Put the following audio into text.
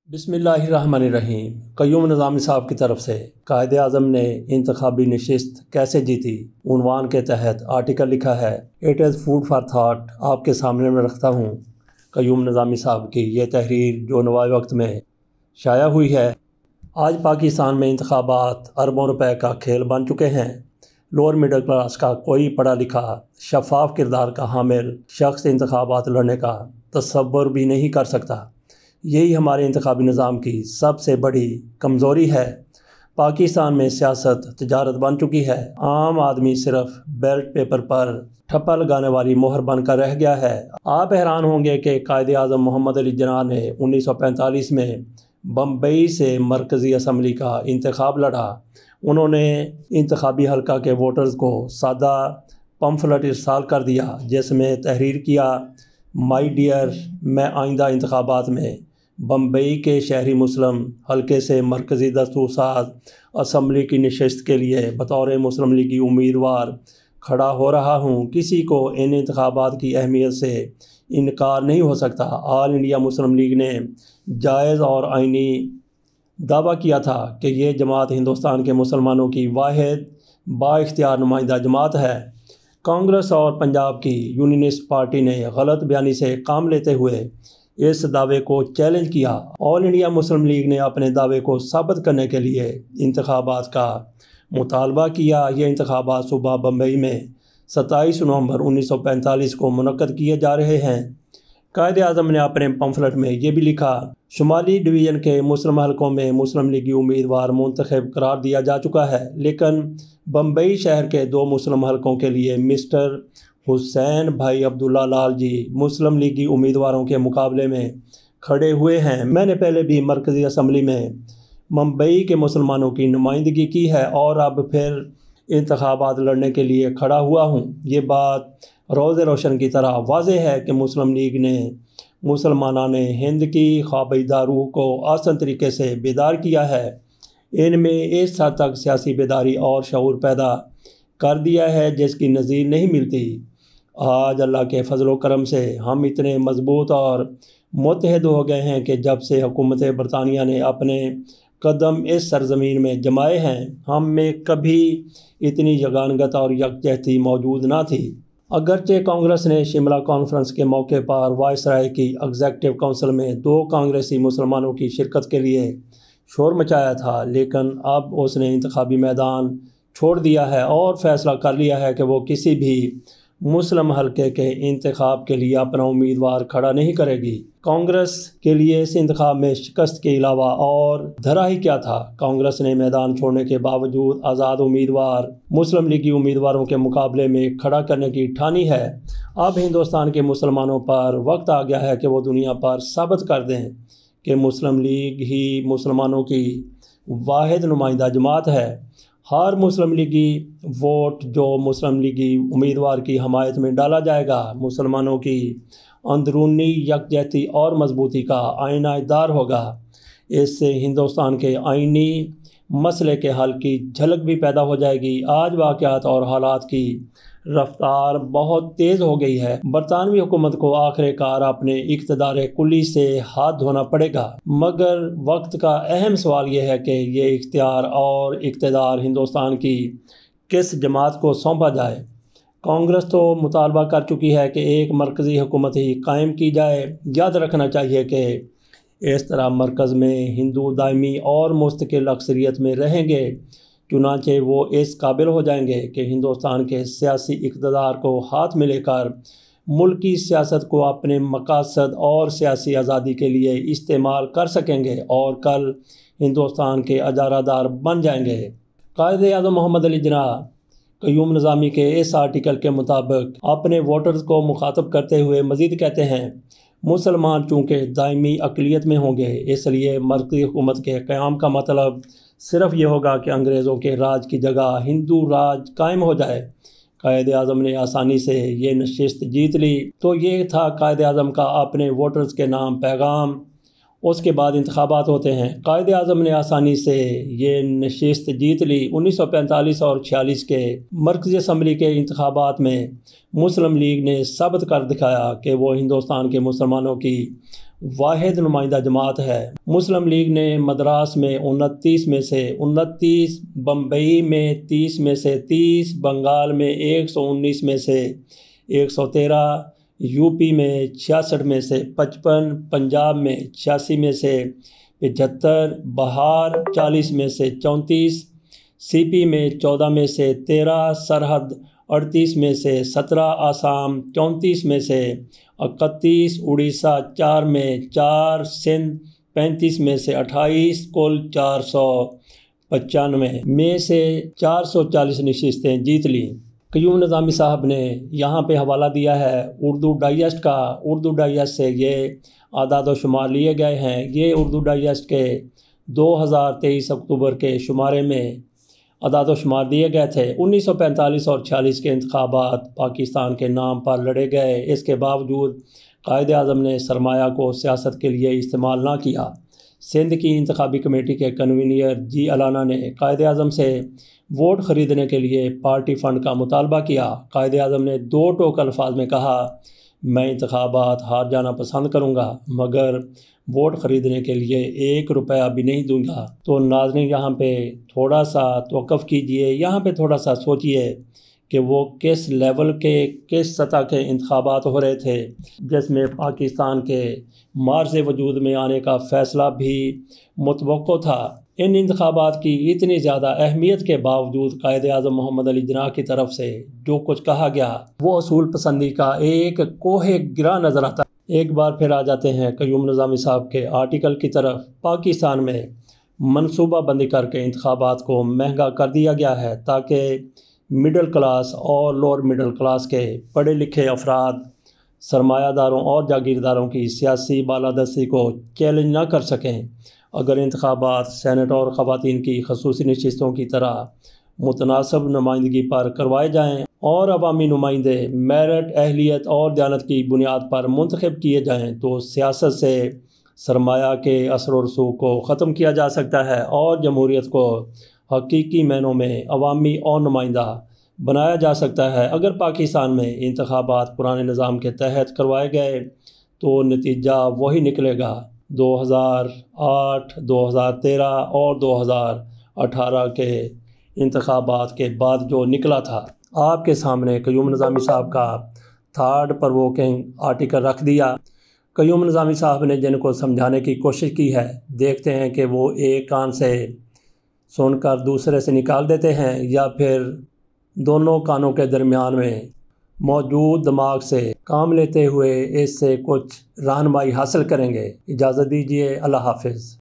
बिस्मिल्लाहिर्रहमानिर्रहीम। क़य्यूम निज़ामी साहब की तरफ से कायदे आज़म ने इंतखाबी नशिस्त कैसे जीती उन्वान के तहत आर्टिकल लिखा है। It is food for that. आपके सामने में रखता हूँ क़य्यूम निज़ामी साहब की ये तहरीर जो नवाए वक्त में शाया हुई है। आज पाकिस्तान में इंतखाबात अरबों रुपए का खेल बन चुके हैं। लोअर मिडिल क्लास का कोई पढ़ा लिखा शफाफ किरदार का हामिल शख्स इंतखाबात लड़ने का तसव्वुर भी नहीं कर सकता। यही हमारे इंतखाबी निज़ाम की सबसे बड़ी कमज़ोरी है। पाकिस्तान में सियासत तिजारत बन चुकी है। आम आदमी सिर्फ बैलेट पेपर पर ठप्पा लगाने वाली मोहर बनकर रह गया है। आप हैरान होंगे कि कायदे आज़म मोहम्मद अली जिन्नाह ने 1945 में बम्बई से मरकज़ी असम्बली का इंतखाब लड़ा। उन्होंने इंतखाबी हलका के वोटर्स को सादा पम्फलेट इरसाल कर दिया जिसमें तहरीर किया, माई डियर, मैं आइंदा इंतखाबात में बम्बई के शहरी मुस्लिम हलके से मरकज़ी दस्तूरसाज असम्बली की नशिस्त के लिए बतौर मुस्लिम लीगी उम्मीदवार खड़ा हो रहा हूँ। किसी को इन इंतखाबात की अहमियत से इनकार नहीं हो सकता। ऑल इंडिया मुस्लिम लीग ने जायज़ और आइनी दावा किया था कि ये जमात हिंदुस्तान के मुसलमानों की वाहिद बाइख्तियार नुमाइंदा जमात है। कांग्रेस और पंजाब की यूनियनिस्ट पार्टी ने गलत बयानी से काम लेते हुए इस दावे को चैलेंज किया। ऑल इंडिया मुस्लिम लीग ने अपने दावे को साबित करने के लिए इंतखाबात का मुतालबा किया। ये इंतखाबात सुबह बम्बई में 27 नवंबर 1945 को मुनक्कद किए जा रहे हैं। कायदे आज़म ने अपने पम्फलेट में ये भी लिखा, शुमाली डिवीज़न के मुस्लिम हलकों में मुस्लिम लीगी उम्मीदवार मुंतखब करार दिया जा चुका है, लेकिन बम्बई शहर के 2 मुस्लिम हलकों के लिए मिस्टर हुसैन भाई अब्दुल्ला लाल जी मुस्लिम लीगी उम्मीदवारों के मुकाबले में खड़े हुए हैं। मैंने पहले भी मरकज़ी असम्बली में मुंबई के मुसलमानों की नुमाइंदगी की है और अब फिर इंतखाबात लड़ने के लिए खड़ा हुआ हूँ। ये बात रोज़ रोशन की तरह वाज़ेह है कि मुस्लिम लीग ने मुसलमानान हिंद की ख्वाबीदा रूह को आसान तरीके से बेदार किया है। इनमें इस हद तक सियासी बेदारी और शऊर पैदा कर दिया है जिसकी नज़ीर नहीं मिलती। आज अल्लाह के फजल करम से हम इतने मजबूत और मुत्तहद हो गए हैं कि जब से हुकूमत बरतानिया ने अपने कदम इस सरज़मीन में जमाए हैं, हम में कभी इतनी यगानगत और यकजहती मौजूद ना थी। अगरचे कांग्रेस ने शिमला कॉन्फ्रेंस के मौके पर वायसराय की एग्जीक्यूटिव काउंसिल में 2 कांग्रेसी मुसलमानों की शिरकत के लिए शोर मचाया था, लेकिन अब उसने इंतखाबी मैदान छोड़ दिया है और फ़ैसला कर लिया है कि वो किसी भी मुस्लिम हलके के इंतखाब के लिए अपना उम्मीदवार खड़ा नहीं करेगी। कांग्रेस के लिए इस इंतखाब में शिकस्त के अलावा और धरा ही क्या था। कांग्रेस ने मैदान छोड़ने के बावजूद आज़ाद उम्मीदवार मुस्लिम लीगी उम्मीदवारों के मुकाबले में खड़ा करने की ठानी है। अब हिंदुस्तान के मुसलमानों पर वक्त आ गया है कि वो दुनिया पर साबित कर दें कि मुस्लिम लीग ही मुसलमानों की वाहिद नुमाइंदा जमात है। हर मुस्लिम लीगी वोट जो मुस्लिम लीगी उम्मीदवार की हमायत में डाला जाएगा मुसलमानों की अंदरूनी यकजहती और मजबूती का आईनादार होगा। इससे हिंदुस्तान के आइनी मसले के हल की झलक भी पैदा हो जाएगी। आज वाक़यात और हालात की रफ्तार बहुत तेज़ हो गई है। बरतानवी हुकूमत को आखिरकार अपने इक़्तिदार कुल्ली से हाथ धोना पड़ेगा, मगर वक्त का अहम सवाल यह है कि ये इख्तियार और इक़्तिदार हिंदुस्तान की किस जमात को सौंपा जाए। कांग्रेस तो मुतालबा कर चुकी है कि एक मरकज़ी हुकूमत ही कायम की जाए। याद रखना चाहिए कि इस तरह मरकज़ में हिंदू दायमी और मुस्तकिल अक्सरियत में रहेंगे, चुनांचे वो इस काबिल हो जाएंगे कि हिंदुस्तान के सियासी इक़्तिदार को हाथ में लेकर मुल्की सियासत को अपने मकासद और सियासी आज़ादी के लिए इस्तेमाल कर सकेंगे और कल हिंदुस्तान के अजारादार बन जाएंगे। कायदे आज़म मोहम्मद अली जिन्नाह क़य्यूम निज़ामी के इस आर्टिकल के मुताबिक अपने वोटर्स को मुखातब करते हुए मज़ीद कहते हैं, मुसलमान चूँकि दायमी अक़लियत में होंगे, इसलिए मरकज़ी हुकूमत के क़याम का मतलब सिर्फ़ ये होगा कि अंग्रेज़ों के राज की जगह हिंदू राज कायम हो जाए। कायदे आज़म ने आसानी से ये नशिस्त जीत ली। तो ये था कायदे आज़म का अपने वोटर्स के नाम पैगाम। उसके बाद इंतखाबात होते हैं। कायदे आज़म ने आसानी से ये नशिस्त जीत ली। 1945 और 46 के मरकज़ी असम्बली के इंतखाबात में मुस्लिम लीग ने साबित कर दिखाया कि वो हिंदुस्तान के मुसलमानों की واحد نمائندہ جماعت ہے۔ مسلم لیگ نے مدراس میں 29 میں سے 29، بمبئی میں 30 میں سے 30، بنگال میں 119 میں سے 113، یو پی میں 66 میں سے 55، پنجاب میں 86 میں سے 75، بہار 40 میں سے 34، سی پی میں 14 میں سے 13، سرحد 38 میں سے 17، آسام 34 میں سے 31، اڑیسہ 4 میں 4، سندھ 35 میں سے 28، کل 495 میں سے 440 نشستیں جیت لیں۔ قیوم نظامی صاحب نے یہاں پہ حوالہ دیا ہے اردو ڈائجسٹ کا۔ اردو ڈائجسٹ سے یہ اعداد و شمار لیے گئے ہیں۔ یہ اردو ڈائجسٹ کے 2023 اکتوبر کے شمارے میں اعداد و شمار دیے گئے تھے۔ 1945 اور 46 کے انتخابات پاکستان کے نام پر لڑے گئے۔ اس کے باوجود قائد اعظم نے سرمایہ کو سیاست کے لیے استعمال نہ کیا۔ سندھ کی انتخابی کمیٹی کے کنوینر جی الانا نے قائد اعظم سے ووٹ خریدنے کے لیے پارٹی فنڈ کا مطالبہ کیا۔ قائد اعظم نے 2 ٹوک الفاظ میں کہا، میں انتخابات ہار جانا پسند کروں گا مگر ووٹ خریدنے کے لیے 1 روپیہ بھی نہیں دوں گا۔ تو ناظرین یہاں پہ تھوڑا سا توقف کیجئے، یہاں پہ تھوڑا سا سوچئے کہ وہ کس لیول کے، کس سطح کے انتخابات ہو رہے تھے، جس میں پاکستان کے معرض وجود میں آنے کا فیصلہ بھی متوقع تھا۔ ان انتخابات کی اتنی زیادہ اہمیت کے باوجود قائد اعظم محمد علی جناح کی طرف سے جو کچھ کہا گیا وہ اصول پسندی کا ایک کوہ گرا نظر آتا ہے۔ ایک بار پھر آ جاتے ہیں قیوم نظامی صاحب کے آرٹیکل کی طرف۔ پاکستان میں منصوبہ بندی کر کے انتخابات کو مہنگا کر دیا گیا ہے تاکہ مڈل کلاس اور لوور مڈل کلاس کے پڑھے لکھے افراد سرمایہ داروں اور جاگیرداروں کی سیاسی بالادستی کو چیلنج نہ کر سکیں۔ اگر انتخابات سینٹ اور خواتین کی خصوصی نشستوں کی طرح متناسب نمائندگی پر کروائے جائیں اور عوامی نمائندے میرٹ، اہلیت اور دیانت کی بنیاد پر منتخب کیے جائیں تو سیاست سے سرمایہ کے اثر و رسوخ کو ختم کیا جا سکتا ہے اور جمہوریت کو حقیقی معنوں میں عوامی اور نمائندہ بنایا جا سکتا ہے۔ اگر پاکستان میں انتخابات پرانے نظام کے تحت کروائے گئے تو نتیجہ وہی نکلے گا 2008، 2013 اور 2018 کے انتخابات کے بعد جو نکلا تھا۔ آپ کے سامنے قیوم نظامی صاحب کا تھاٹ پرووکنگ آرٹیکل رکھ دیا۔ قیوم نظامی صاحب نے جن کو سمجھانے کی کوشش کی ہے، دیکھتے ہیں کہ وہ ایک کان سے سن کر دوسرے سے نکال دیتے ہیں یا پھر دونوں کانوں کے درمیان میں موجود دماغ سے کام لیتے ہوئے اس سے کچھ رہنمائی حاصل کریں گے۔ اجازت دیجیے، اللہ حافظ۔